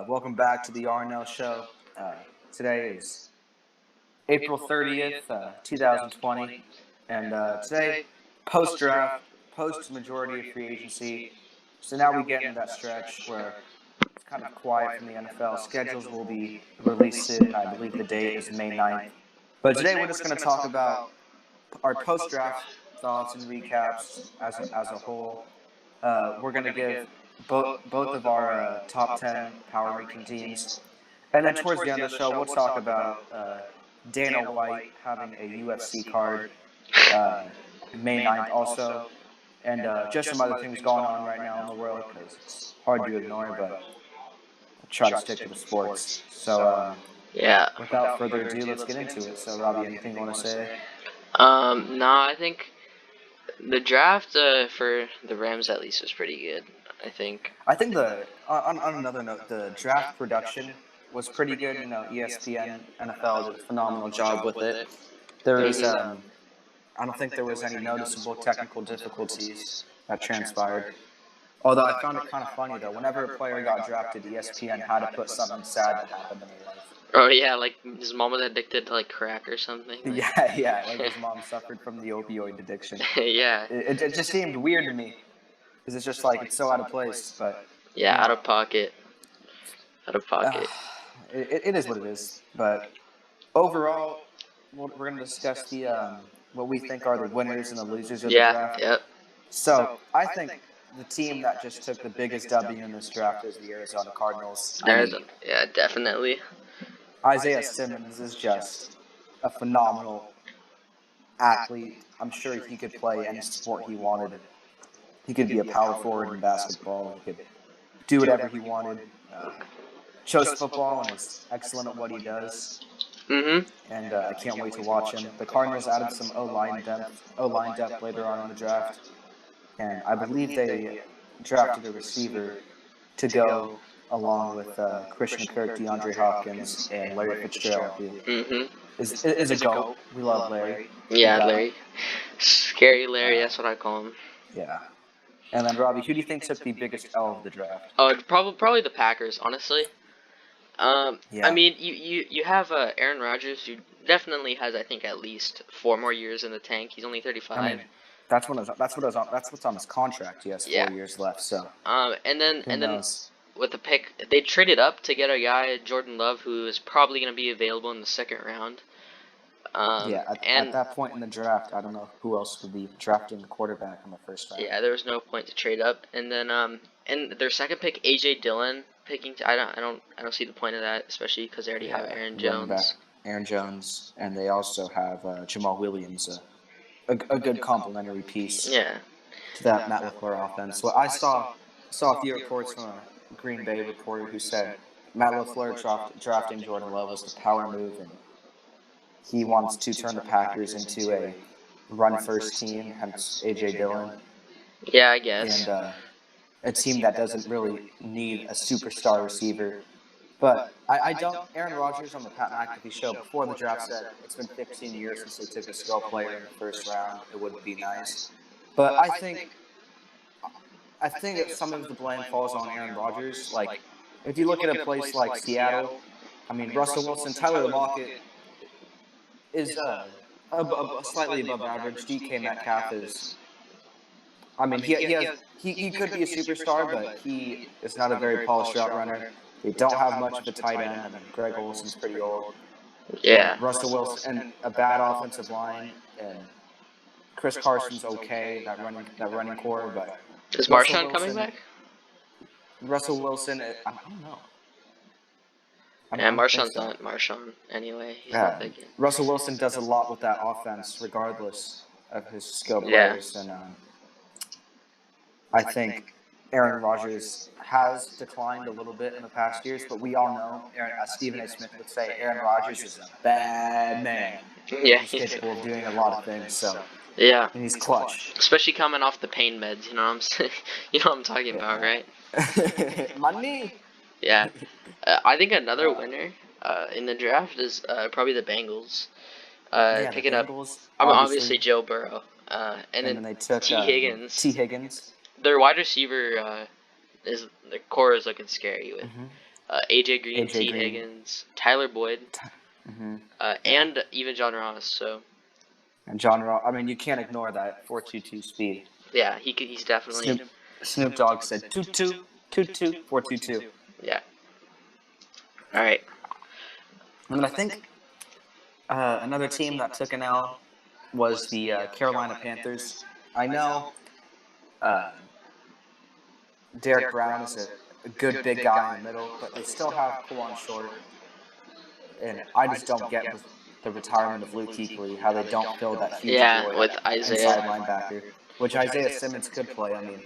Welcome back to the RnL show. Today is April 30th, 2020, and today, post-draft, post-majority of free agency. So now we get into that stretch where it's kind of quiet from the NFL. Schedules will be released soon. I believe the date is May 9th. But today we're just going to talk about our post-draft thoughts and recaps as a whole. We're going to give both of our top 10 power ranking teams. And then towards the end of the show, we'll talk about Dana White having a UFC card May 9th also. And just some other things going on right now in the world because it's hard to ignore, but I'll try to stick to the sports. So, Yeah. without further ado, let's get into it. So, Robbie, anything you want to say? No, I think the draft for the Rams at least was pretty good. I think on another note, the draft production was pretty good. You know, ESPN, NFL did a phenomenal job with it. There is, I don't think there was any noticeable technical difficulties that transpired. Although I found it kind of funny though. Whenever a player got drafted, ESPN had to put something sad that happened in their life. Oh yeah, like his mom was addicted to like crack or something. Like. Yeah, like his mom suffered from the opioid addiction. Yeah. It just seemed weird to me because it's just like it's so out of place. But yeah, out of pocket. Out of pocket. It is what it is. But overall, we're going to discuss the what we think are the winners and the losers of the draft. Yep. So I think the team that just took the biggest W in this draft is the Arizona Cardinals. Yeah, definitely. Isaiah Simmons is just a phenomenal athlete. I'm sure he could play any sport he wanted. He could be a power forward in basketball. He could do whatever he wanted. Chose football and is excellent at what he does. And I can't wait to watch him. The Cardinals added some O-line depth later on in the draft. And I believe they drafted a receiver to go along with Christian Kirk, DeAndre Hopkins, and Larry Fitzgerald, who is a GOAT. We love Larry. Yeah, Larry. Scary Larry, that's what I call him. Yeah. And then, Robbie, who do you think took the biggest L of the draft? Oh, probably the Packers, honestly. I mean, you have Aaron Rodgers, who definitely has, I think, at least 4 more years in the tank. He's only 35. I mean, that's what's on his contract. He has 4 years left. So. And then with the pick, they traded up to get a guy, Jordan Love, who is probably going to be available in the second round. At that point in the draft, I don't know who else would be drafting the quarterback in the first round. Yeah, there was no point to trade up. And then and their second pick, AJ Dillon, picking. I don't see the point of that, especially because they already have Aaron Jones. Aaron Jones, and they also have Jamal Williams, a good complementary piece. Yeah. To that Matt LaFleur offense. Well, I saw a few reports from a Green Bay reporter who said Matt LaFleur drafting Jordan Love was the power move, and he wants to turn the Packers into a run-first team, hence A.J. Dillon. Yeah, I guess. And a team that doesn't really need a superstar receiver. But I don't. Aaron Rodgers on the Pat McAfee show before the draft said it's been 15 years since they took a skill player in the first round. It wouldn't be nice. But I think that some of the blame falls on Aaron Rodgers. Like, if you look at a place like Seattle, I mean, Russell Wilson, Tyler Lockett is slightly above average. DK Metcalf is. I mean, he could be a superstar, but he is not a very polished route runner. They don't have much of a tight end. I mean, Greg Olson's pretty old. Yeah. Russell Wilson and a bad offensive line, and Chris Carson's okay. That running core, but is Marshawn coming back? Russell Wilson, I don't know. Yeah, Marshawn's not Marshawn anyway. He's not that good. Russell Wilson does a lot with that offense, regardless of his skill players, and I think Aaron Rodgers has declined a little bit in the past years, but we all know, as Stephen A. Smith would say, Aaron Rodgers is a bad man. Yeah, he's capable of doing a lot of things. So yeah, and he's clutch, especially coming off the pain meds. You know what I'm saying? You know what I'm talking about, right? My knee. Yeah, I think another winner in the draft is probably the Bengals. Picking up, obviously Joe Burrow, and then they took T. Higgins. T. Higgins. Their wide receiver the core is looking scary with Mm-hmm. AJ Green, AJ T Green. Higgins, Tyler Boyd, Mm-hmm. and even John Ross. So And John Ross. I mean, you can't ignore that 4.22 speed. yeah, he's definitely Snoop Dogg said 2-2, 2-2, 4.22. yeah. All right. And then I think another team that took an L was the Carolina Panthers. I know Derek Brown is a good big guy in the middle, but they still have Kawan Short. And I just don't get with the retirement of Luke Kuechly how they don't fill that huge Yeah, void with at inside Isaiah. linebacker, which Isaiah Simmons could play. I mean,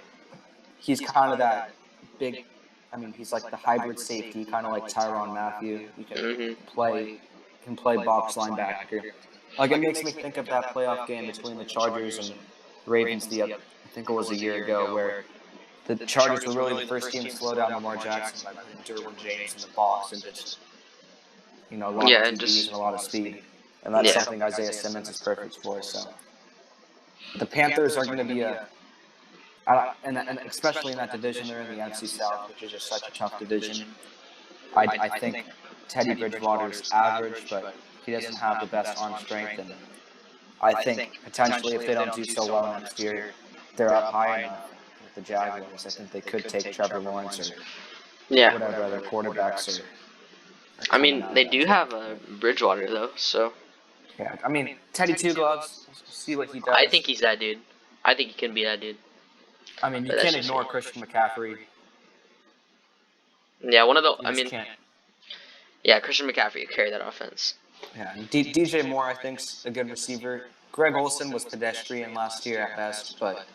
he's kind of that big. I mean, he's like the hybrid safety, kind of like Tyrann Mathieu. You Mhm. can play box linebacker. Like it makes me think of that playoff game between the Chargers and Ravens. I think it was a year ago, where the Chargers were really the first team to slow down Lamar Jackson by putting Derwin James in the box and just a lot of Yeah, and DBs just and a lot of speed, and that's something Isaiah Simmons is perfect for. So the Panthers are going to be and especially in that division, they're in the NFC South, which is just such a tough division. I think Teddy Bridgewater's average, but he doesn't have the best arm strength, and I think potentially if they don't do so well next year, they're up high enough with the Jaguars. I think they could take Trevor Lawrence or yeah. whatever other quarterbacks are I coming mean, out they of that do draft. have a Bridgewater though, so Yeah, I mean Teddy Two Gloves. We'll see what he I does. think he's that dude. I think he can be that dude. I mean, you But that's can't just ignore me. Christian McCaffrey. Yeah, one of the. You I just mean, can't. yeah, Christian McCaffrey could carry that offense. Yeah, and DJ Moore, I think's a good receiver. Greg Olsen was pedestrian last year at best, but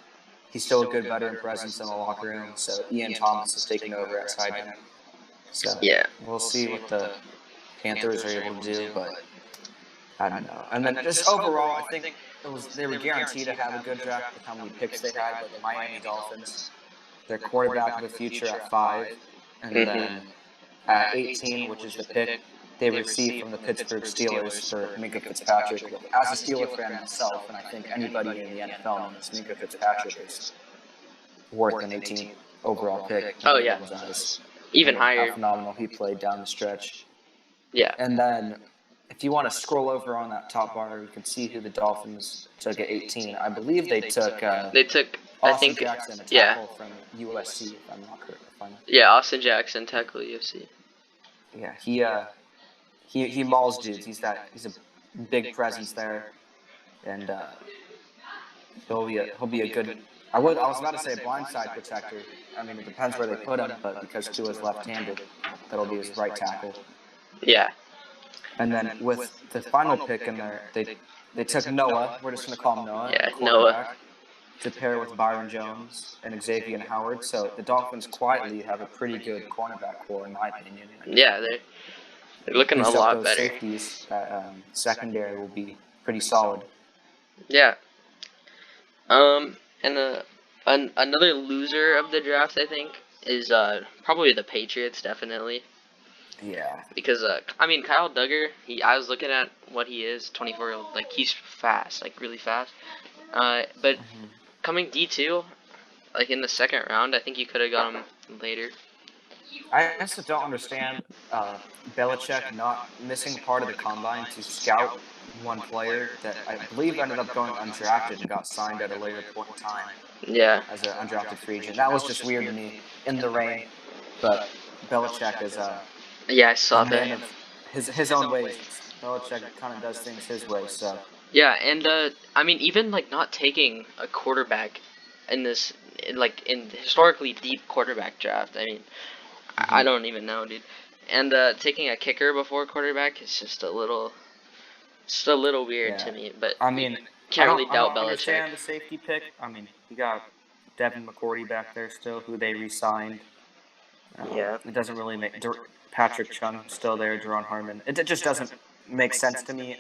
he's still a good veteran presence in the locker room. So Ian Thomas has taken over at tight end. So Yeah. we'll see what the Panthers are able to do, but I don't know. And then just overall, I think they were guaranteed to have a good draft with how many picks they had. But the Miami Dolphins, their quarterback of the future at 5, and Mhm. then at 18, which is the pick they received from the Pittsburgh Steelers for Minka Fitzpatrick. As a Steeler fan myself, and I think anybody in the NFL knows Minka Fitzpatrick is worth an 18th overall pick in Oh yeah. everyone's eyes. Even How higher. phenomenal he played down the stretch. Yeah. And then if you want to scroll over on that top bar, you can see who the Dolphins took at 18. I believe they took They took. I Austin think. Jackson, a Yeah. tackle from USC, if I'm not correct. Yeah, Austin Jackson, tackle UFC. Yeah, he mauls dudes. He's a big presence there, and he'll be a good. I was about to say a blindside protector. I mean, it depends where they put him, but because Tua's left-handed, that'll be his right tackle. Yeah. And then with the final pick in there, they took Noah. We're just gonna call him Noah. Yeah, Quarterback. To pair with Byron Jones and Xavier Howard. So the Dolphins quietly have a pretty good cornerback core, in my opinion. Yeah, they're looking a Boost up lot those better. safeties. That secondary will be pretty solid. Yeah. And another loser of the draft, I think, is probably the Patriots, definitely. Yeah. Because I mean, Kyle Duggar, I was looking at what he is, 24-year-old, like he's fast, like really fast. But coming D2, like in the second round, I think you could have got him later. I also don't understand Belichick not missing part of the combine to scout one player that I believe ended up going undrafted and got signed at a later point in time Yeah. as an undrafted free agent. That was just weird to me in the rain, but Belichick is Yeah, I a saw man that. of his own ways. Belichick kind of does things his way, so. Yeah, and I mean, even like not taking a quarterback in this, in historically deep quarterback draft. I mean, I don't even know, dude. And taking a kicker before quarterback is just a little weird to me. But I mean, can't really I doubt don't Belichick. understand the safety pick. I mean, you got Devin McCourty back there still, who they re-signed. Yeah. It doesn't really make Patrick Chung still there, Jerron Harmon. It just doesn't make sense to me.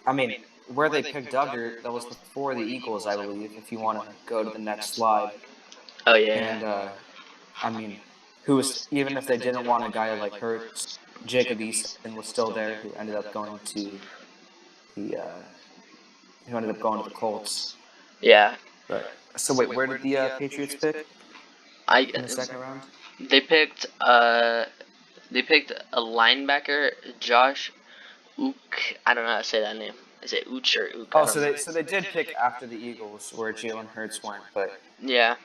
I mean, where they picked Duggar, that was before the Eagles, I believe. If you want to go to the next slide. Oh yeah. And I mean, even if they didn't want a guy like Hurts, Jacob Eason was still there, who ended up going to the Colts. Yeah. But so wait, where did the Patriots pick? in the second round? They picked a linebacker, Josh Ook. I don't know how to say that name. Is it Ooch or Ook? Oh, so they did pick after the Eagles where Jalen Hurts went, but Yeah.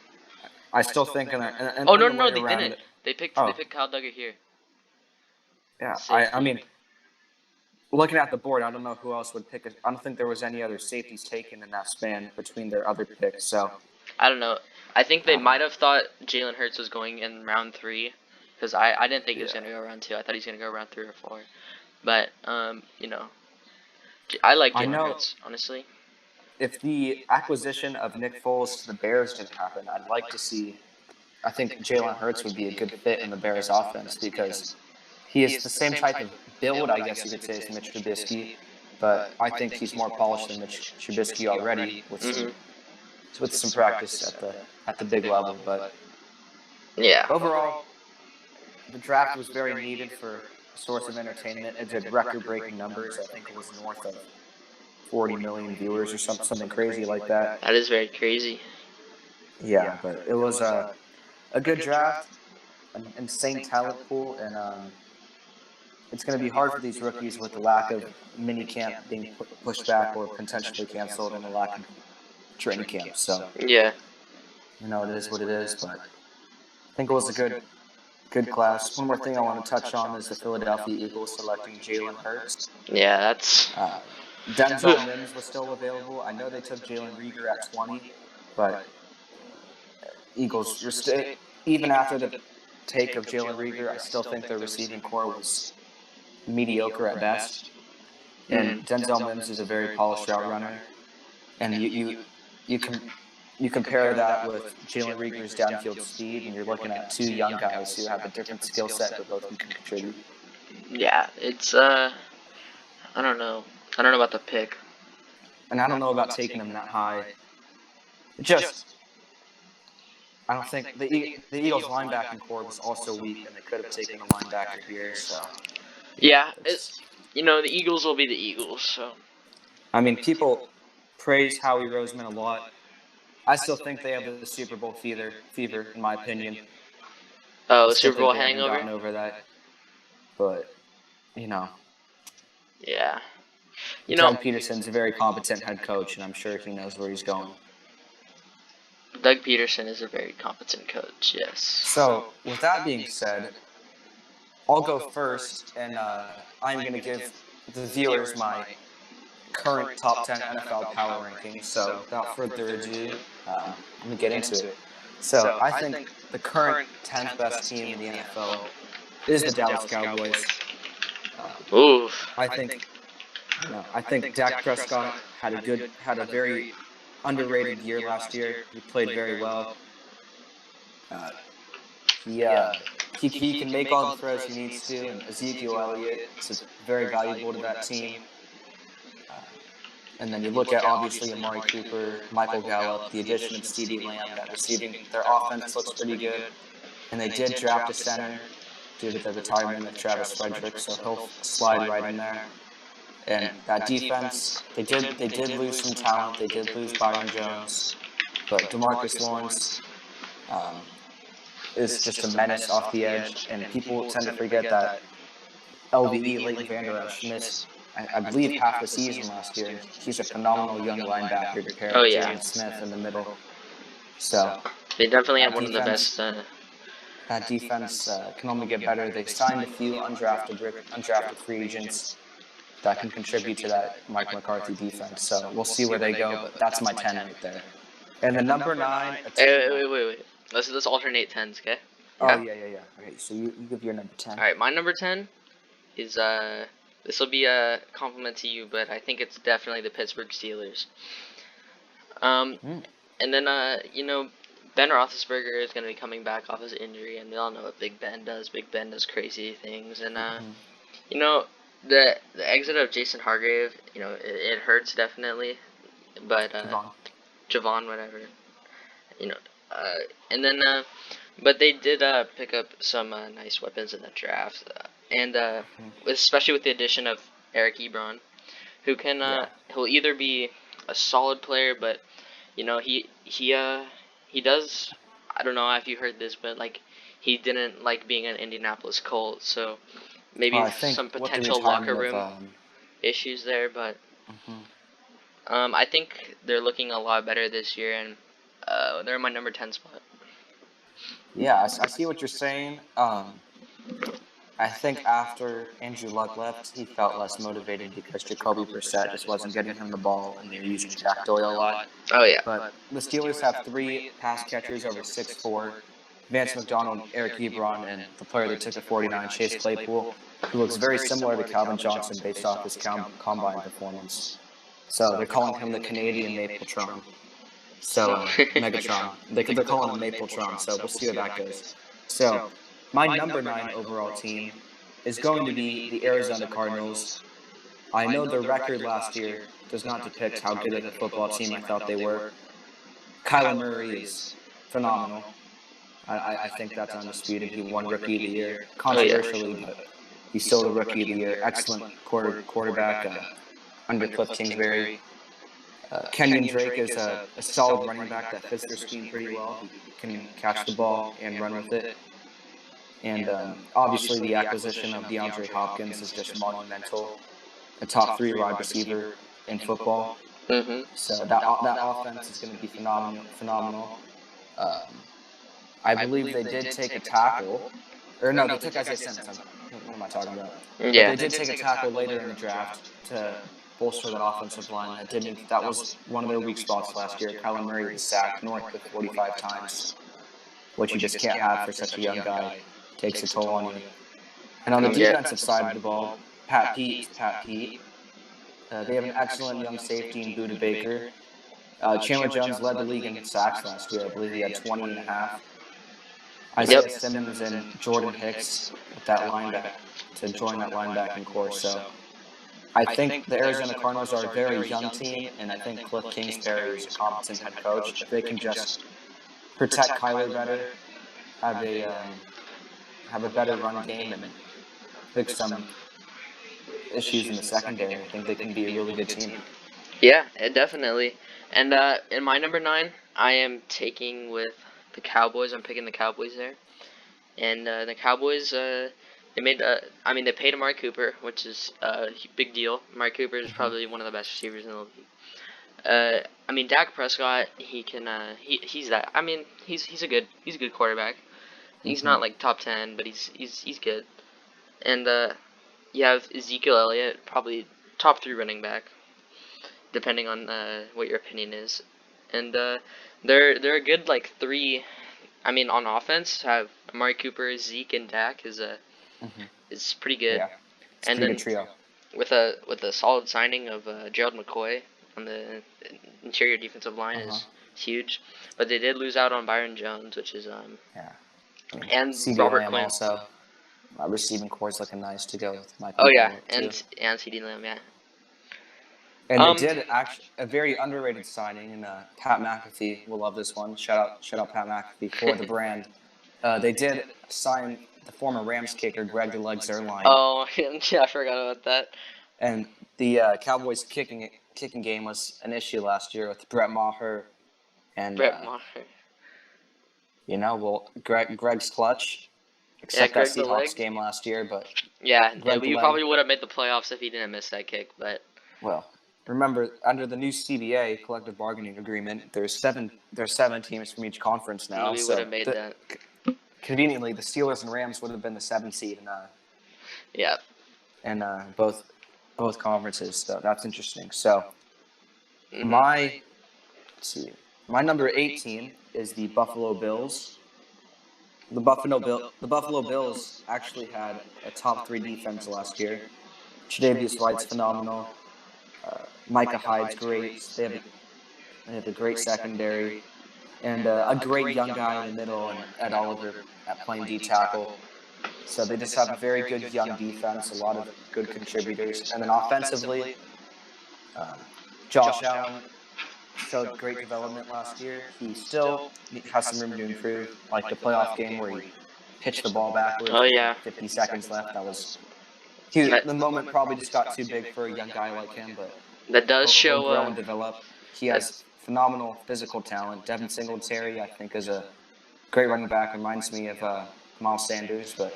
I still think in Oh no the no, later they round. didn't. They picked Oh, Kyle Duggar here. yeah. Safety. I mean, looking at the board, I don't know who else would pick. I don't think there was any other safeties taken in that span between their other picks. So I don't know. I think they might have thought Jalen Hurts was going in round 3, because I didn't think he was yeah. gonna go round 2. I thought he was gonna go round 3 or 4. But you know, I like I Jalen know Hurts, honestly. if the acquisition of Nick Foles to the Bears didn't happen, I'd like to see. I think Jalen Hurts would be a good fit in the Bears offense because he is the same type of build, I guess you could say, as Mitch Trubisky, but I think he's more polished than Mitch Trubisky already with some practice at the big level. But Yeah. overall, the draft was very needed for a source of entertainment. It did record-breaking numbers. I think it was north of 40 million viewers or something crazy like that. That is very crazy. Yeah, but it was a good draft, an insane talent pool, and it's going to be hard for these rookies with the lack of mini camp being pushed back or potentially canceled and the lack of training camp. So, Yeah. it is what it is, but I think it was a good class. One more thing I want to touch on is the Philadelphia Eagles selecting Jalen Hurts. Yeah, that's. Denzel Mims was still available. I know they took Jalen Reagor at 20, but Eagles, even after the take of Jalen Reagor, I still think their receiving core was mediocre at best. And Denzel Mims is a very polished route runner, and you compare that with Jalen Reagor's downfield speed, and you're looking at two young guys who have a different skill set, but both can contribute. Yeah, it's I don't know. I don't know about the pick. And I don't know about taking them that high. Just I don't think the Eagles' linebacking core was also weak, and they could have taken a linebacker here. So Yeah, the Eagles will be the Eagles. So I mean, people praise Howie Roseman a lot. I still think they have the Super Bowl fever, in my opinion. I oh, still Super think Bowl they haven't hangover. gotten over that. But Yeah, Doug Peterson's a very competent head coach, and I'm sure he knows where he's going. Doug Peterson is a very competent coach. Yes. So, with that being said, I'll go first, and I'm going to give the viewers my current top 10 NFL power rankings. So, without further ado, let me get into it. So, I think the current 10th best team in the NFL is the Dallas Cowboys. Ooh. I think Dak Prescott had a very underrated year last year. He played very well. He can make all the throws he needs to, and Ezekiel Elliott is very valuable to that team. And then you look at obviously Amari Cooper, Michael Gallup, the addition of CeeDee Lamb, that receiving their offense looks pretty good. And they did draft a center due to the retirement of Travis Frederick, so he'll slide right in there. And that defense, they did lose some talent. They did lose Byron Jones, but DeMarcus Lawrence is just a menace off the edge. And people tend to forget that LVE, Leighton Vander Esch, missed, I believe, half the season last year. He's a phenomenal young linebacker to pair with Jalen Smith in the middle. So they definitely have one of the best. That defense can only get better. They signed a few undrafted free agents that can contribute to that Mike McCarthy defense. So we'll see where they go, but that's my 10 right there. And the number 9... Wait. Let's alternate 10s, okay? Oh, yeah. Okay, so you give your number 10. Alright, my number 10 is, this will be a compliment to you, but I think it's definitely the Pittsburgh Steelers. And then, Ben Roethlisberger is going to be coming back off his injury, and we all know what Big Ben does. Big Ben does crazy things, and, the exit of Jason Hargrave, it hurts definitely, but, Javon, whatever, and then, but they did, pick up some, nice weapons in the draft, and, especially with the addition of Eric Ebron, who can, he'll either be a solid player, but, he does, I don't know if you heard this, but like he didn't like being an Indianapolis Colt, so maybe I think some with the potential locker retirement room of issues there. But mhm. I think they're looking a lot better this year, and they're in my number 10 spot. Yeah, I see what you're saying. I think after Andrew Luck left, he felt less motivated because Jacoby Brissett just wasn't getting him the ball, and they were using Jack Doyle a lot. Oh yeah. But the Steelers have 3 pass catchers over 6'4", Vance McDonald, Eric Ebron, and the player they took at 49, Chase Claypool, who looks very similar to Calvin Johnson based off his combine performance. So they're calling him the Canadian Mapletron. So Megatron. They're calling him Mapletron. So we'll see where that goes. So my number 9 overall team is going to be the Arizona Cardinals. I know their record last year does not depict how good of a football team I thought they were. Kyler Murray is phenomenal. I think that's undisputed. He won Rookie of the Year, controversially, but he's still the Rookie of the Year. Excellent quarterback under Cliff Kingsbury. Kenyon Drake is a solid running back that fits their scheme pretty well. He can catch the ball and run with it. And obviously, the acquisition of DeAndre Hopkins is just monumental. A top 3 wide receiver in football. Mm-hmm. So that offense is going to be phenomenal. I believe they did take a tackle. Or no, they took Isaiah Simmons. What am I talking about? Yeah. But they did take a tackle later in the draft to bolster that offensive line. That was one of their weak spots last year. Kyler Murray was sacked north of 45 times, which you just can't have for such a young guy. Takes a toll on you. And on the defensive side of the ball, Pat Pete is Pat Pete. They have an excellent young safety in Buda Baker. Chandler Jones led the league in sacks last year. I believe he had 20 and a half. Isaiah Simmons and Jordan Hicks with that linebacker to join that linebacking core. So I think the Arizona Cardinals are a very young team, and I think Cliff Kingsbury is a competent head coach. If they can just protect Kyler better, have a better run game, and fix some issues in the secondary, I think they can be a really good team. Yeah, definitely. And in my number 9, I am taking with the Cowboys. I'm picking the Cowboys there. And the Cowboys, they paid Amari Cooper, which is a big deal. Amari Cooper is probably one of the best receivers in the league. Dak Prescott, he's that. He's a good quarterback. He's not like top 10, but he's good. And you have Ezekiel Elliott, probably top 3 running back, depending on what your opinion is. And they're a good like 3. On offense, have Amari Cooper, Zeke, and Dak is pretty good. Yeah, it's a and pretty then good trio. with a solid signing of Gerald McCoy on the interior defensive line is huge. But they did lose out on Byron Jones, which is and CeeDee Robert Lamb Quinn. also. Receiving core is looking nice to go with Michael. Oh yeah, Gallup, and CeeDee Lamb, yeah. And they did actually a very underrated signing, and Pat McAfee will love this one. Shout out Pat McAfee for the brand. They did sign the former Rams kicker Greg the Leg Zuerlein. Oh yeah, I forgot about that. And the Cowboys kicking game was an issue last year with Brett Maher, and Greg's clutch. Except that Seahawks game last year, but we probably would have made the playoffs if he didn't miss that kick. But remember, under the new CBA collective bargaining agreement, there's seven teams from each conference now. We would have made that. Conveniently, the Steelers and Rams would have been the 7th seed in both conferences. So that's interesting. So my number 18 is the Buffalo Bills. The Buffalo Bills actually had a top 3 defense last year. Tre'Davious White's phenomenal. Micah Hyde's great. They have a great secondary, and a great young guy in the middle, and Ed Oliver at playing D tackle. So they just have a very good young defense, a lot of good contributors, and then offensively, Josh Allen showed great development last year. He still has some room to improve, like the playoff game where he pitched the ball backwards. 50 seconds left. The moment probably just got too big for a young guy like him, but that does show grow and develop. He has phenomenal physical talent. Devin Singletary, I think, is a great running back. Reminds me of Miles Sanders, but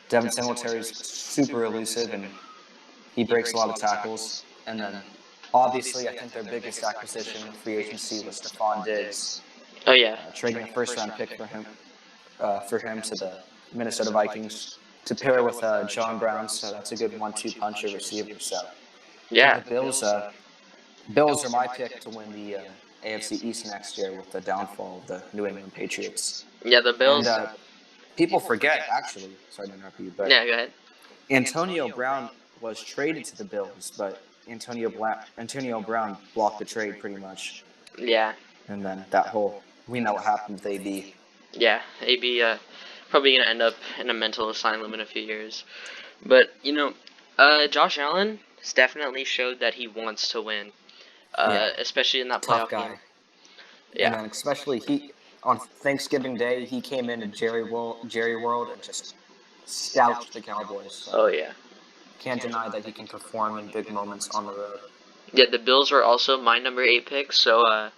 Devin Singletary's super elusive and he breaks a lot of tackles. And then, obviously, I think their biggest acquisition in free agency was Stephon Diggs, Oh yeah. trading a first-round pick for him to the Minnesota Vikings to pair with John Brown. So that's a good 1-2 punch of receivers. So Yeah. the Bills are my pick to win the AFC East next year with the downfall of the New England Patriots. Yeah, the Bills. And people forget, actually, sorry to interrupt you, but Yeah, go ahead. Antonio Brown was traded to the Bills, but Antonio Brown blocked the trade pretty much. Yeah. And then we know what happened with AB. Yeah, AB probably gonna end up in a mental asylum in a few years. But Josh Allen has definitely showed that he wants to win. Yeah. Especially in that Tough playoff guy. game. And Yeah. then especially on Thanksgiving Day, he came into Jerry World and just stout the Cowboys. So Oh yeah. can't deny that he can perform in big moments on the road. Yeah, the Bills are also my number 8 pick, so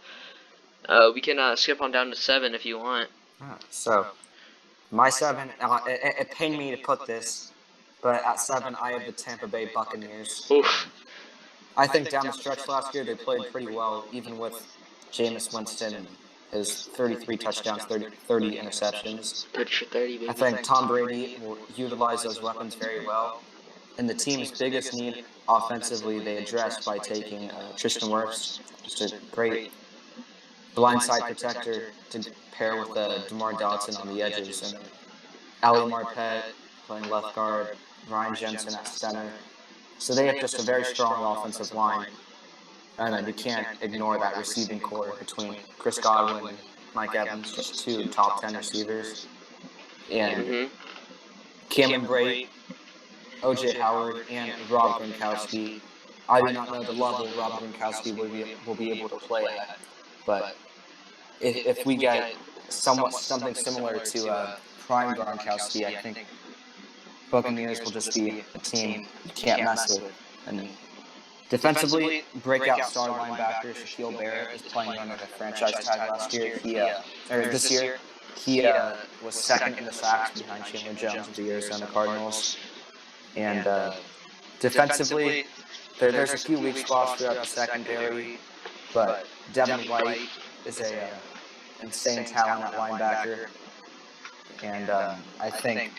we can skip on down to 7 if you want. So my 7, it pained me to put this, but at 7 I have the Tampa Bay Buccaneers. Oof. I think down the stretch last year they played pretty well, even with Jameis Winston and his 33 touchdowns, 30 interceptions. 30 for 30, baby. I think Tom Brady will utilize those weapons very well. And the team's biggest need offensively, they addressed by taking Tristan Wirfs, just a great blindside protector to pair with DeMar Dotson on the edges, and Ali Marpet playing left guard, Ryan Jensen at center. So they have just a very strong offensive line. And then you can't ignore that receiving core between Chris Godwin and Mike Evans, just 2 top 10 receivers. And Cameron Brate, O.J. Howard, and Rob Gronkowski. I do not know the level Rob Gronkowski will be able to play at, but if we get something similar to prime Gronkowski, I think Buccaneers will just be a team you can't mess with. And defensively, breakout star linebacker Shaquille Barrett is playing under the franchise tag last year. This year, he was second in the sacks behind Chandler Jones of the Arizona Cardinals. And defensively, there's a few weak spots throughout the secondary, but Devin White is a insane talent at linebacker. And I think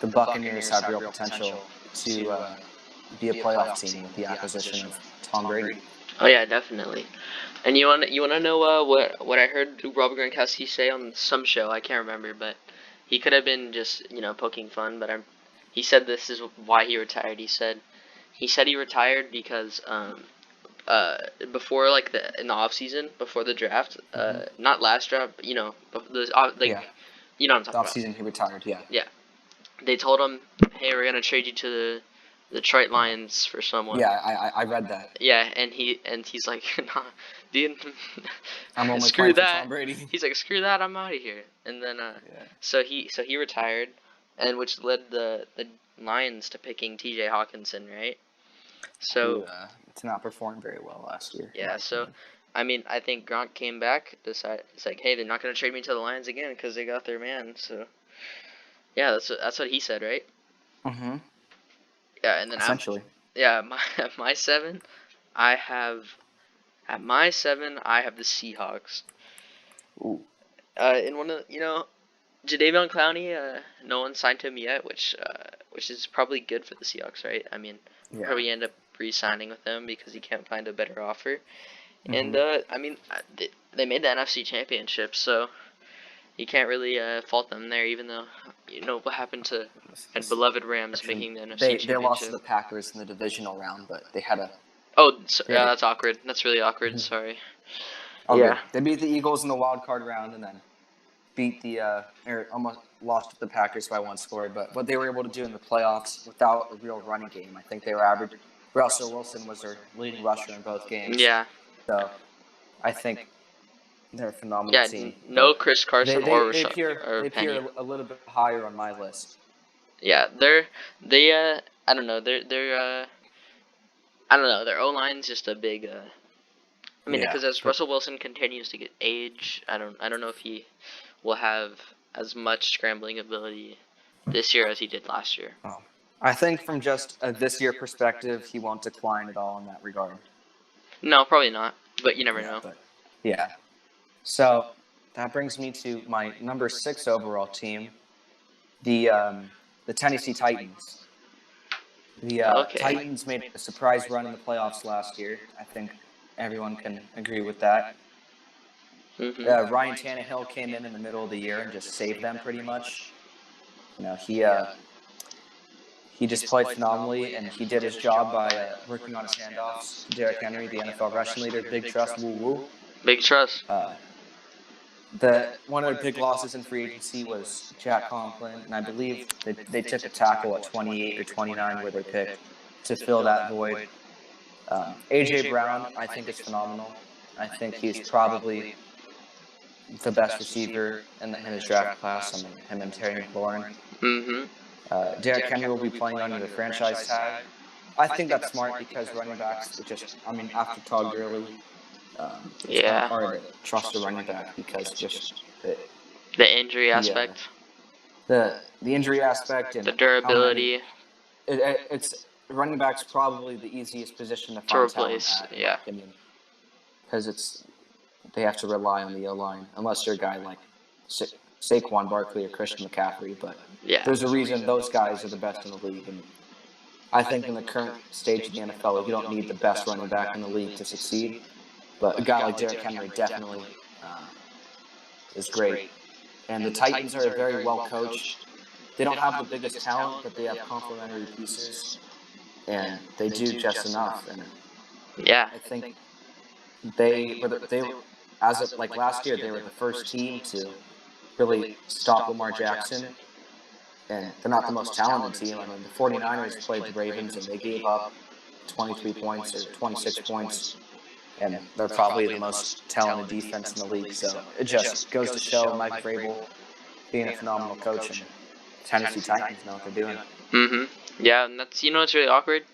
the Buccaneers have real potential to be a playoff team with the acquisition of Tom Brady. Oh yeah, definitely. And you wanna know what I heard Robert Gronkowski say on some show? I can't remember, but he could have been just poking fun. But he said this is why he retired. He said he retired because before in the off season before the draft, not last draft, but, you know what I'm talking The off about. season he retired. Yeah. Yeah. They told him, hey, we're gonna trade you to the Detroit Lions for someone. Yeah, I read that. Yeah, and he's like, nah, dude, I'm only screw playing for that. Tom Brady. He's like, screw that, I'm out of here. And then so he retired, and which led the Lions to picking T.J. Hawkinson, right? So It's not performed very well last year. yeah, so I mean, I think Gronk came back, decided it's like, hey, they're not gonna trade me to the Lions again because they got their man. So yeah, that's what he said, right? Mm-hmm. Yeah, and then Essentially. my 7, I have the Seahawks. Ooh. In one of Jadeveon Clowney, no one signed him yet, which is probably good for the Seahawks, right? I mean, probably end up re-signing with them because he can't find a better offer. Mm-hmm. And I mean, they made the NFC Championship, so you can't really fault them there, even though what happened to beloved Rams making the NFC Championship. They lost to the Packers in the divisional round, but they had a. Oh, yeah, that's awkward. That's really awkward. Sorry. Oh, yeah. Good. They beat the Eagles in the wild card round, and then beat almost lost to the Packers by 1 score. But what they were able to do in the playoffs without a real running game, I think they were average. Russell Wilson was their leading rusher in both games. Yeah. So I think they're a phenomenal team. No Chris Carson or they Penny. appear a little bit higher on my list. Yeah, they I don't know, I don't know, their O-line's just a big I mean, because as Russell Wilson continues to get age, I don't know if he will have as much scrambling ability this year as he did last year. Oh. I think from just a this year perspective, he won't decline at all in that regard. No, probably not, but you never know. But yeah. So that brings me to my number 6 overall team, the Tennessee Titans. The Okay. Titans made a surprise run in the playoffs last year. I think everyone can agree with that. Ryan Tannehill came in the middle of the year and just saved them pretty much. You know, he just played phenomenally, and he did his job by working on his handoffs to Derrick Henry, the NFL rushing leader. Big trust, woo woo. Big trust. One of the big losses in free agency was Jack Conklin, and I believe they took a tackle at 28 or 29 where they picked to fill that void. A.J. Brown, I think, is phenomenal. I think he's probably the best receiver in his draft class. I mean, him and Terry McLaurin. Derrick Henry will be playing under the franchise tag. I think that's smart because running backs, after Todd Gurley, it's kind of hard to trust a running back because just the injury aspect. The injury aspect and the durability. It's running back's probably the easiest position to find replace. Talent at, in my opinion, because they have to rely on the O-line unless you're a guy like Saquon Barkley or Christian McCaffrey. But there's a reason those guys are the best in the league, and I think in the current stage of the NFL, you don't need the best running back in the league to succeed. But a guy like Derrick Henry definitely is great. And the Titans are very well coached. They don't have the biggest talent, but they have complementary pieces, and they do just enough. And I think they last year, they were the first team to really stop Lamar Jackson. And they're not the most talented team. I mean, the 49ers played the Ravens, and they gave up 23 points or 26 points. And they're probably the most talented defense in the league. So it just goes to show Mike Vrabel being a phenomenal coach, and Tennessee Titans know what they're doing. Yeah, and that's what's really awkward.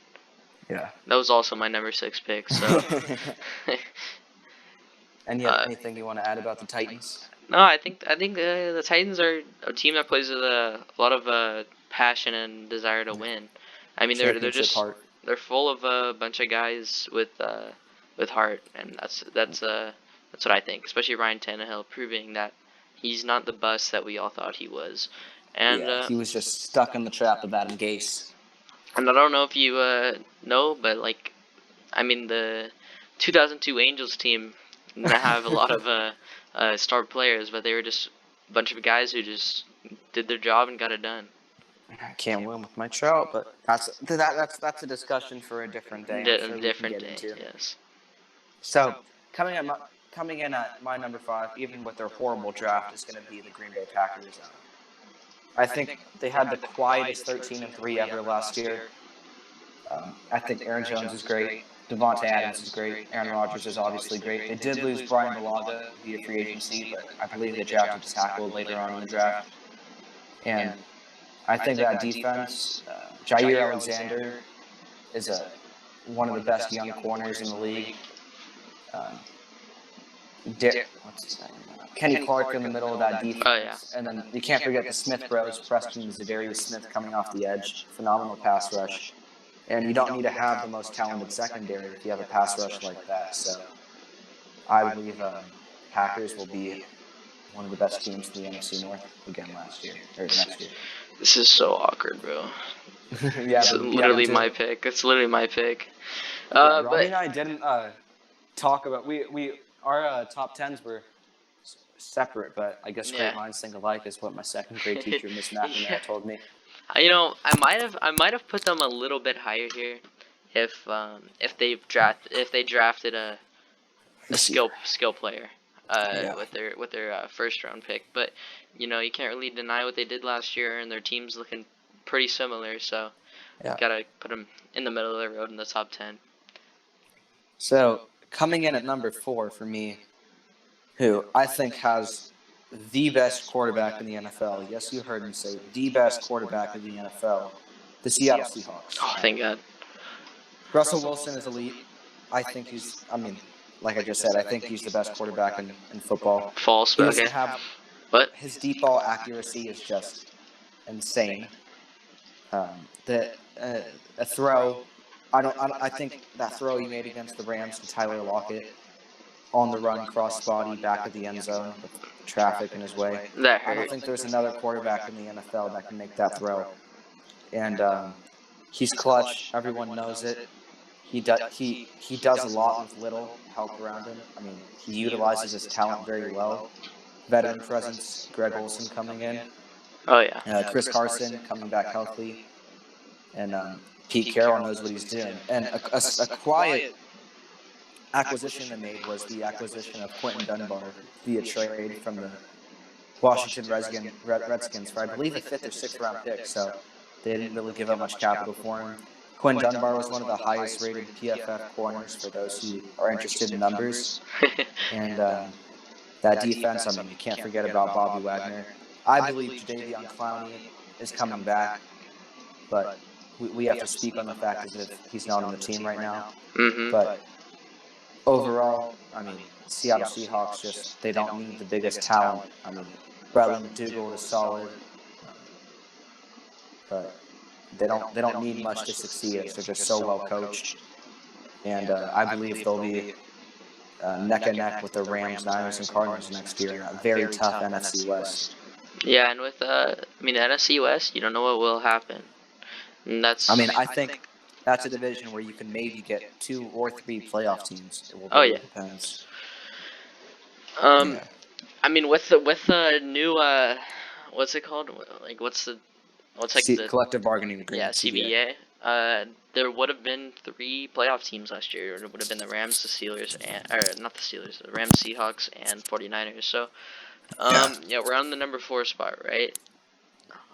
Yeah. That was also my number 6 pick. So. And you have anything you want to add about the Titans? No, I think the Titans are a team that plays with a lot of passion and desire to win. I mean, they're full of a bunch of guys with heart, and that's what I think. Especially Ryan Tannehill proving that he's not the bust that we all thought he was. And he was just stuck in the trap of Adam Gase. And I don't know if you know, but the 2002 Angels team didn't have a lot of star players, but they were just a bunch of guys who just did their job and got it done. I can't win with my Trout, but that's a discussion for a different day. Yes. So coming in at my number 5, even with their horrible draft, is going to be the Green Bay Packers. I think they had the quietest 13-3 ever last year. I think Aaron Jones is great. Devontae Adams is great. Aaron Rodgers is obviously great. They did lose Brian Bulaga via free agency, but I believe they drafted a tackle later on in the draft. And I think that defense, Jair Alexander is one of the best young corners in the league. What's his name? Kenny Clark in the middle of that defense. And then you can't forget the Smith bros, Preston and Zadarius Smith coming off the edge. Phenomenal pass rush. And you don't need to have the most talented secondary if you have a pass rush like that. So I believe Packers will be one of the best teams in the NFC North again next year. This is so awkward, bro. It's literally my pick. It's literally my pick. Robbie and I didn't talk about our top 10s were separate, but I guess great minds think alike is what my second grade teacher, Miss McNamara, told me. I might have put them a little bit higher here if they drafted a skill player with their first round pick, but you can't really deny what they did last year, and their team's looking pretty similar, so gotta put them in the middle of the road in the top 10. So coming in at number 4 for me, who I think has the best quarterback in the NFL. Yes, you heard me say the best quarterback in the NFL. The Seattle Seahawks. Oh, thank God. Russell Wilson is elite. I think like I just said, I think he's the best quarterback in football. False, but okay. But his deep ball accuracy is just insane. The a throw, I think that throw he made against the Rams to Tyler Lockett on the run, cross body, back of the end zone with traffic in his way. that I don't hurt. think there's another quarterback in the NFL that can make that throw. And he's clutch. Everyone knows it. He does a lot with little help around him. I mean, he utilizes his talent very well. Veteran presence, Greg Olsen coming in, Oh yeah. Chris Carson coming back healthy, and Pete Carroll knows what he's doing. And a quiet acquisition they made was the acquisition of Quentin Dunbar via trade from the Washington Redskins for, I believe, a 5th or 6th round pick. So they didn't really give up much capital for him. Quentin Dunbar was one of the highest rated PFF corners for those who are interested in numbers. And that defense, I mean, you can't forget about Bobby Wagner. I believe Jadeveon Clowney is coming back, but we have to speak on the fact as if he's not on the team right now. Mhm. But overall, I mean, Seattle Seahawks just, they don't need the biggest talent. I mean, Bradley McDougald is solid, but they don't need much to succeed. They're just so well coached, and I believe they'll be neck and neck with the Rams, Niners, and Cardinals next year in a very tough NFC West. Yeah, and with I mean, the NFC West, you don't know what will happen. And that's. I mean, I think that's a division where you can maybe get 2 or 3 playoff teams. It will Oh, really yeah. depends. Yeah. I mean, with the new what's it called? Like, what's like the collective bargaining agreement? CBA? There would have been 3 playoff teams last year. It would have been the Rams, the Steelers, or not the Steelers, the Rams, Seahawks, and 49ers. So, yeah, we're on the number 4 spot, right?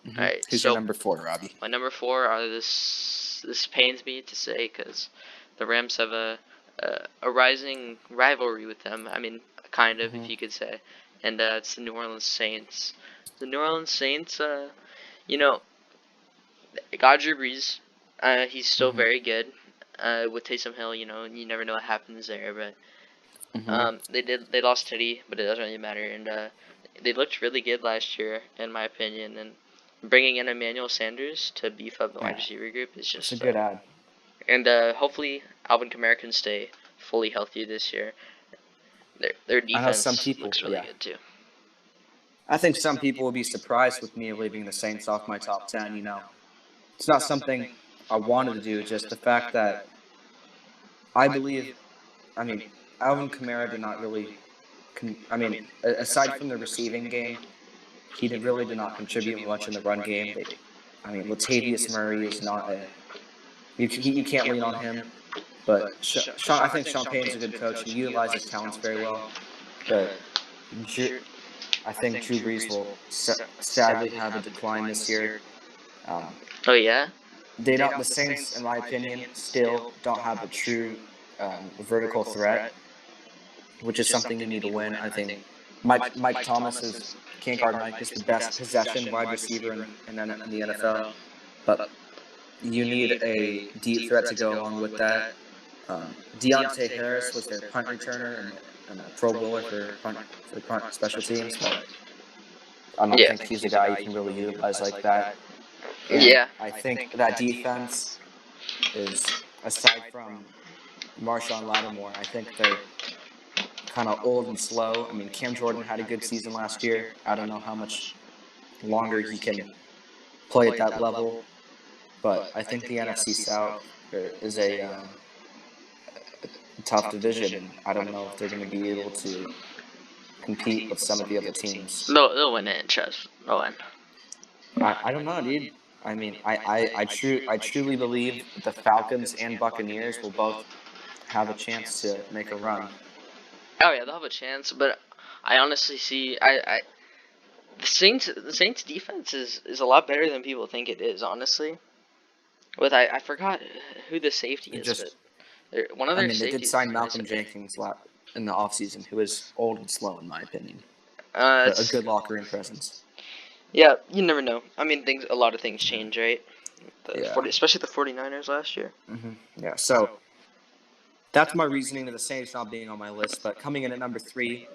Mm-hmm. All right. Who's so your number 4, Robbie? my number 4 are this pains me to say because the Rams have a rising rivalry with them. I mean, kind of, if you could say, and it's the New Orleans Saints. The New Orleans Saints, you know, got Drew Brees. He's still very good. With Taysom Hill, you know, you never know what happens there, but they lost Teddy, but it doesn't really matter, and they looked really good last year, in my opinion, and bringing in Emmanuel Sanders to beef up the wide receiver group is just It's a good ad. And hopefully Alvin Kamara can stay fully healthy this year. Their defense looks really good too. I think some people will be surprised with me leaving the Saints off my top 10. You know, it's not something I wanted to do. Just the fact that I believe, I mean, Alvin Kamara did not really. Aside from the receiving game, he really did not contribute much in the run game. Latavius Murray is not a. You can't lean on him. But I think Sean Payton's a good coach. He utilizes talents very well. But I think Drew Brees will sadly have a decline this year. Oh yeah. The Saints, in my opinion, still don't have a true vertical threat, which is something you need to win. I think Mike Thomas can't guard Mike is the best possession wide receiver in the NFL, but you need a deep threat to go along with that. Deontay Harris was their punt returner and a Pro Bowler for punt special teams, but I don't think he's a guy you can really utilize like that. And I think that defense is, aside from Marshawn Lattimore, I think they're kind of old and slow. I mean, Cam Jordan had a good season last year. I don't know how much longer he can play at that level, but I think the NFC South is a tough division. I don't know if they're going to be able to compete with some of the other teams. They'll win it, trust. They'll win. I don't know, dude. I mean, I truly believe the Falcons and Buccaneers will both have a chance to make a run. Oh yeah, they'll have a chance, but I honestly see the Saints defense is a lot better than people think it is. Honestly, I forgot who the safety is, but one of their safeties. They did sign Malcolm Jenkins in the offseason, who is old and slow in my opinion. But a good locker room presence. Yeah, you never know. I mean, a lot of things change, right? Especially the 49ers last year. Mm-hmm. Yeah, so that's my reasoning to the Saints not being on my list. But coming in at number 3,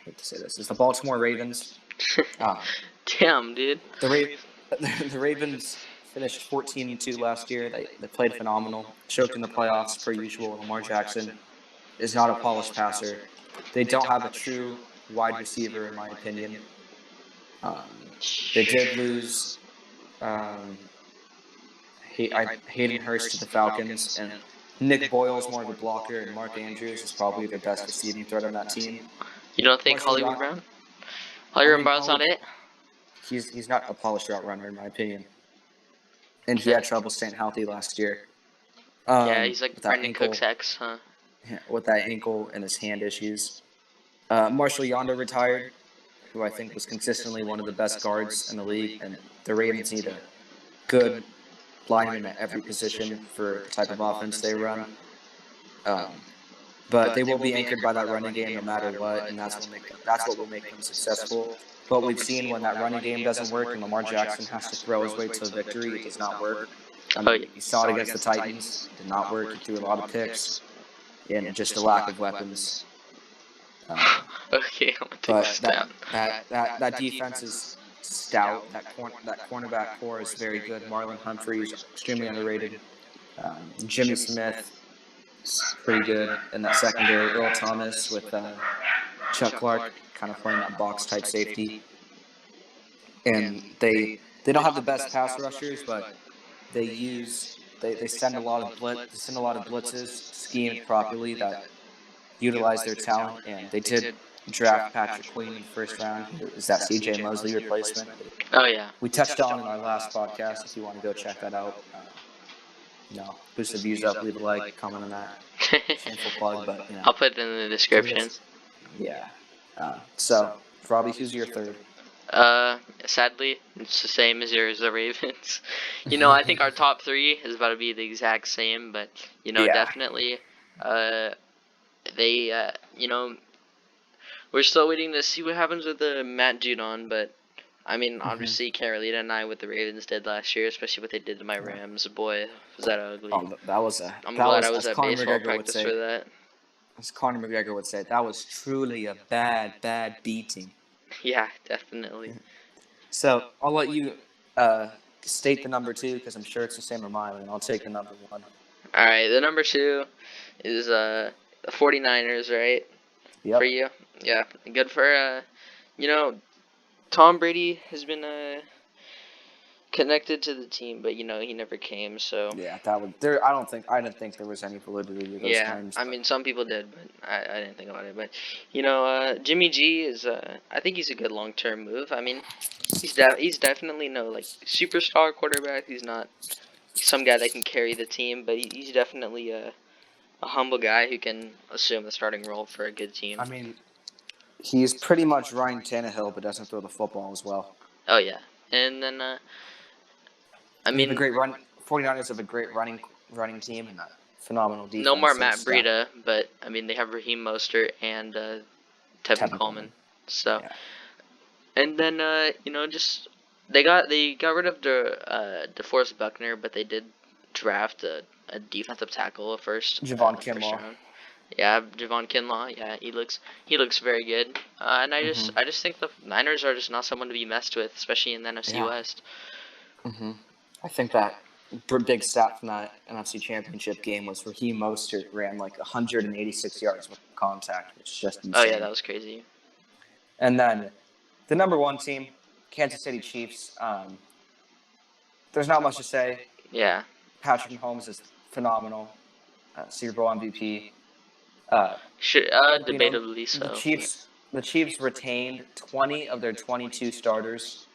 I hate to say this, is the Baltimore Ravens. Damn, dude. The Ravens finished 14-2 last year. They played phenomenal, choked in the playoffs per usual. Lamar Jackson is not a polished passer. They don't have a true wide receiver, in my opinion. They did lose Hayden Hurst to the Falcons, and Nick Boyle's more of a blocker, and Mark Andrews is probably their best receiving threat on that team. You don't think Hollywood Brown? Hollywood Brown's not it? He's not a polished route runner, in my opinion. And he had trouble staying healthy last year. Yeah, he's like Brandon Cook's ex, huh? With that ankle and his hand issues. Marshall Yonder retired, who I think was consistently one of the best guards in the league, and the Ravens need a good lineman at every position for the type of offense they run. But they will be anchored by that running game no matter what, and that's what will make them successful. But we've seen when that running game doesn't work and Lamar Jackson has to throw his way to a victory, it does not work. You saw it against the Titans. It did not work. He threw a lot of picks, and just a lack of weapons. Okay, I'm gonna take but that defense is stout. That cornerback core is very good. Marlon Humphrey is extremely underrated. Jimmy Smith is pretty good in that secondary. Earl Thomas with Chuck Clark kind of playing that box type safety. And they don't have the best pass rushers, but they send a lot of blitzes schemed properly that utilize their talent, and they did draft Patrick Queen in the first round. Is that C.J. Mosley replacement? Oh yeah. We touched on in our last podcast. If you want to go check that out, boost the views up, leave a like, comment on that. Shameful plug, but I'll put it in the description. Yeah. So, Robbie, who's your third? Sadly, it's the same as yours, the Ravens. I think our top three is about to be the exact same, but definitely, they, we're still waiting to see what happens with the Matt Judon, but I mean, obviously, Carolina and I, what the Ravens did last year, especially what they did to my Rams, boy, was that ugly. Oh, that was I'm glad I was at baseball practice for that. As Conor McGregor would say, that was truly a bad beating. Yeah, definitely. So, I'll let you state the number two, because I'm sure it's the same as mine, and I'll take the number one. Alright, the number two is the 49ers, right? Yep. For you? Yeah, good for, Tom Brady has been connected to the team, but he never came. So yeah, I didn't think there was any validity to those claims. I mean, some people did, but I didn't think about it. But Jimmy G is I think he's a good long-term move. I mean, he's definitely no superstar quarterback. He's not some guy that can carry the team, but he's definitely a humble guy who can assume the starting role for a good team. I mean, he's pretty much Ryan Tannehill, but doesn't throw the football as well. Oh yeah, and then I mean, the great 49ers have a great running team and a phenomenal defense. No more Matt Breida, but I mean they have Raheem Mostert and Tevin Coleman. So, yeah. And then just they got rid of DeForest Buckner, but they did draft a defensive tackle first. Javon Kinlaw. Yeah, Javon Kinlaw. Yeah, he looks very good. And I just think the Niners are just not someone to be messed with, especially in the NFC West. I think that big stat from that NFC Championship game was Raheem Mostert ran 186 yards with contact, which is just insane. Oh yeah, that was crazy. And then the number one team, Kansas City Chiefs. There's not much to say. Yeah. Patrick Mahomes is phenomenal. Super Bowl MVP. Debatably so. The Chiefs retained 20 of their 22 starters.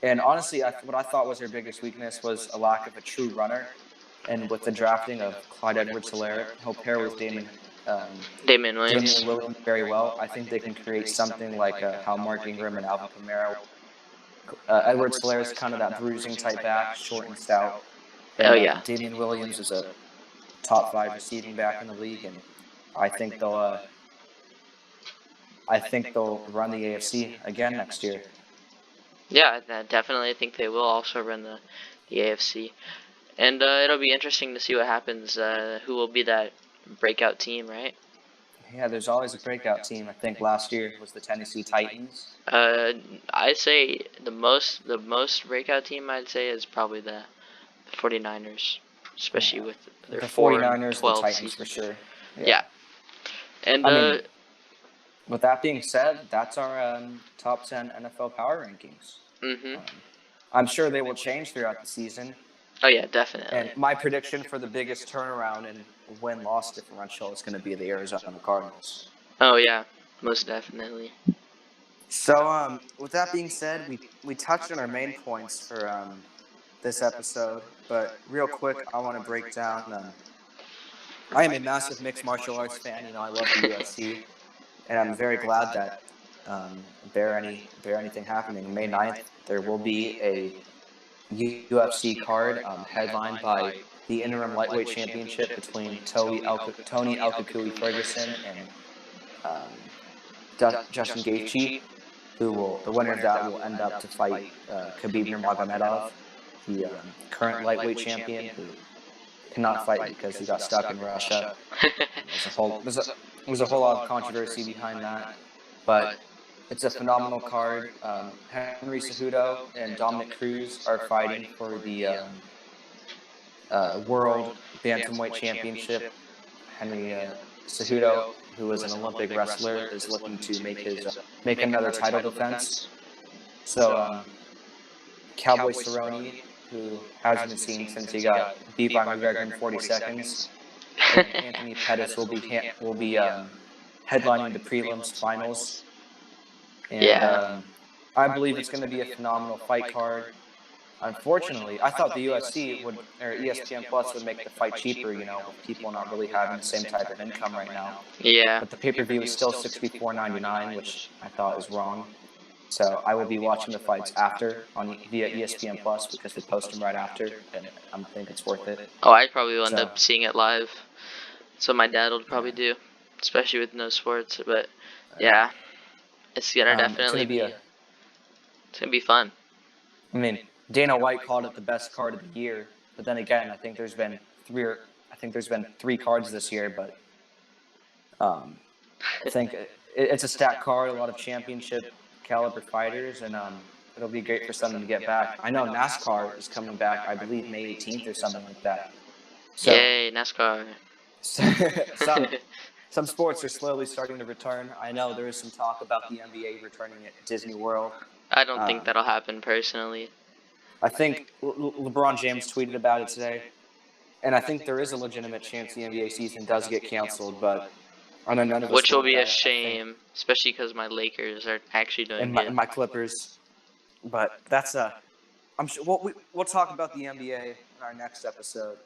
And honestly, what I thought was their biggest weakness was a lack of a true runner. And with the drafting of Clyde Edwards-Helaire, he'll pair with Damon Williams very well. I think they can create something like how Mark Ingram and Alvin Kamara. Edwards-Helaire is kind of that bruising type back, short and stout. And, Damien Williams is a top 5 receiving back in the league, and I think they'll run the AFC again next year. Yeah, definitely. I think they will also run the AFC. And it'll be interesting to see what happens, who will be that breakout team, right? Yeah, there's always a breakout team. I think last year was the Tennessee Titans. I'd say the most breakout team I'd say is probably the 49ers, especially with their The 4 and 49ers, the 12 Titans for season. sure. Yeah. And I mean, with that being said, that's our top 10 NFL power rankings. mhm. I'm sure they will change throughout the season. Oh yeah, definitely. And my prediction for the biggest turnaround in win-loss differential is going to be the Arizona Cardinals. Oh yeah, most definitely. So, with that being said, we touched on our main points for this episode, but real quick, I want to break down. I am a massive mixed martial arts fan. You know, I love the UFC, and I'm very glad that bear anything happening. May 9th, there will be a UFC card headlined by the interim lightweight championship between Tony Elkakui Ferguson and Justin Gaethje, the winner of that will end up to fight Khabib Nurmagomedov, the current lightweight champion who cannot fight because he got stuck in Russia. There's a whole lot of controversy behind that, but it's a phenomenal card. Henry Cejudo and Dominic Cruz are fighting for the World Bantamweight Championship. Henry Cejudo, who was an Olympic wrestler, is looking to make another title defense. So Cowboy Cerrone, who hasn't been seen since he got beat by McGregor in 40 seconds, and Anthony Pettis will be headlining the prelims finals. And I believe it's going to be a phenomenal fight card. Unfortunately, I thought the UFC or ESPN Plus would make the fight cheaper, you know, with people not really having the same type of income right now. Yeah. But the pay-per-view is still $64.99, which I thought is wrong. So I will be watching the fights after via ESPN Plus because they post them right after, and I think it's worth it. Oh, I'd probably end up seeing it live. So my dad would probably do, especially with no sports. But yeah, it's gonna definitely it's gonna be fun. I mean, Dana White called it the best card of the year, but then again, I think there's been three cards this year, but I think it's a stacked card, a lot of championship caliber fighters, and it'll be great for something to get back. I know NASCAR is coming back, I believe May 18th or something like that. So, yay, NASCAR! Some sports are slowly starting to return. I know there is some talk about the NBA returning at Disney World. I don't think that'll happen personally. I think LeBron James tweeted about it today, and I think there is a legitimate chance the NBA season does get canceled, but I know none of us. Which will be a shame, especially because my Lakers are actually doing good. And my Clippers, but that's I'm sure we'll talk about the NBA in our next episode.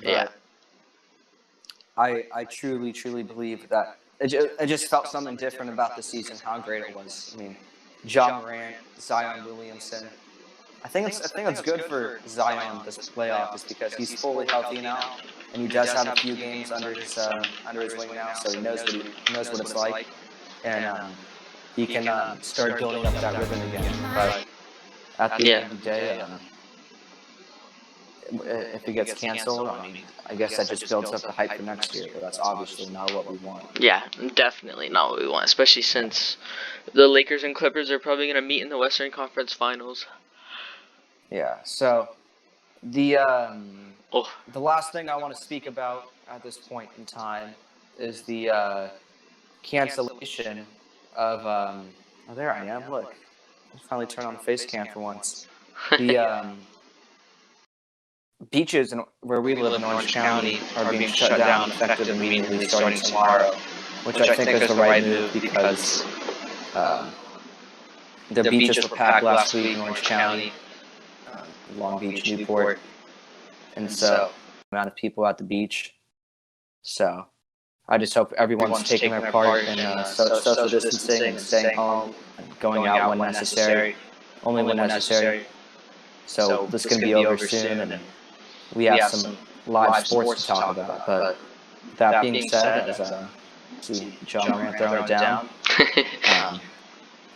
But yeah. I truly believe that it just felt something different about the season. How great it was. I mean, Ja Morant, Zion Williamson. I think it's good for Zion this playoff is because he's fully healthy now, and he does have a few games under his wing now, so he knows what it's like, and he can start building up that rhythm again. But at the end of the day, if it gets canceled, I mean, I guess that just builds up the hype for next year, but that's obviously not what we want. Yeah, definitely not what we want, especially since the Lakers and Clippers are probably going to meet in the Western Conference Finals. Yeah, so the last thing I want to speak about at this point in time is the cancellation of oh, there I am, look. I'll finally turn on the face cam for once. The beaches where we live in Orange County are being shut down effective immediately starting tomorrow, which I think is the right move because the beaches were packed last week in Orange County, Long Beach, Newport, and so the amount of people at the beach. So I just hope everyone's taking their part in social distancing and staying home, and going out when necessary, only when necessary. So this can be over soon, and we have some live sports to talk about. But that being said, as see John Morant throwing it down,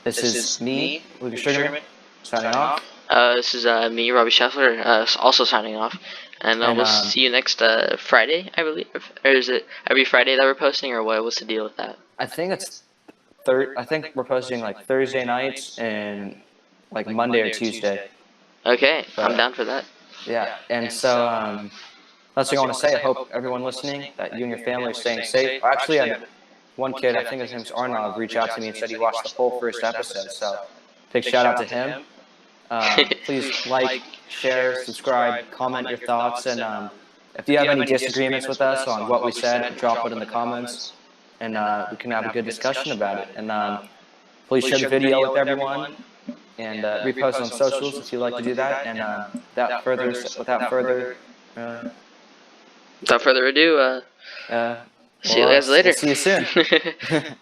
this is me, Lucas Sugarman, signing off. This is me, Robbie Scheffler, also signing off. And And we'll see you next Friday, I believe. Or is it every Friday that we're posting, or what? What's the deal with that? I think it's I think we're posting like Thursday nights and like Monday or Tuesday. Okay, I'm But down for that. yeah, and so that's what I want to say. I hope everyone listening that you and your family are staying safe. Actually, I had one kid, I think his name's Arnav, reach out to me and said he watched the whole first episode. So big shout out to him. Please like, share, subscribe, comment your thoughts, and if you have any disagreements with us on what we said, drop it in the comments, and we can have a good discussion about it. And please share the video with everyone, and repost on socials if you'd like to do that. And without further, Without further ado, see you guys later. we'll see you soon.